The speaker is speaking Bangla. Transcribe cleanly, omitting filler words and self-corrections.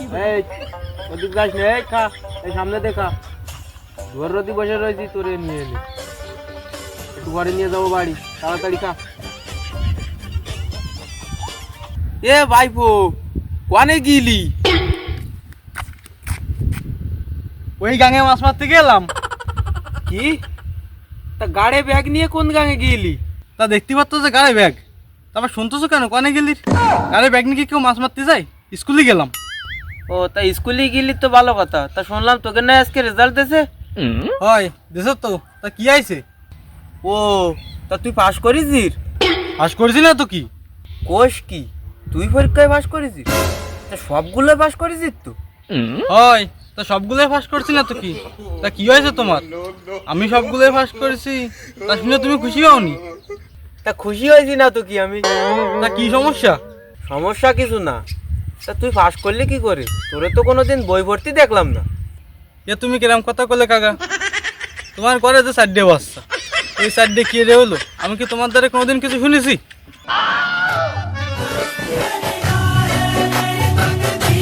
এই ওদিক যাস না, এই খা, এই সামনে দেখা ঘর রতি বসে রয়েছি, তোরে নিয়ে এলি একটু ঘরে নিয়ে যাবো বাড়ি, তাড়াতাড়ি খা। এ ভাইপো, কোনে গিলি? ওই গাঙে মাছ মারতে গেলাম। কি তা গাড়ে ব্যাগ নিয়ে কোন গাঙে গিলি? তা দেখতে পাচ্ছ যে গাড়ি ব্যাগ, তারপর শুনতেছো কেন কনে গেলি? গাড়ি ব্যাগ নিয়ে কি কেউ মাছ মারতে যায়? স্কুলে গেলাম। ও তা স্কুলে গেলি তো ভালো কথা, তা শুনলাম তোকে না আজকে রেজাল্ট দিয়েছে। হয় দেশো তো, তা কি আইছে? ও তা তুই পাস করেছিস? পাস করেছি না তো কি? কোষ কি তুই পরীক্ষায় পাস করেছিস? তা সবগুলো পাস করেছিস তো? হয় তা সবগুলোই পাস করছি না তো কি? তা কি হয়েছে তোমার? আমি সবগুলোই পাস করেছি, তা শুনে তুমি খুশি হওনি? তা খুশি হয়েছি না তো কি আমি? তা কি সমস্যা? সমস্যা কিছু না, তা তুই পাস করলি কি করে? তোরে তো কোনোদিন বই ভর্তি দেখলাম না। এ তুমি কিরম কথা করলে কাকা? তোমার ঘরে যে সাইডে বাচ্চা, ওই সাইডে কি রে হলো? আমি কি তোমার দ্বারা কোনোদিন কিছু শুনেছি?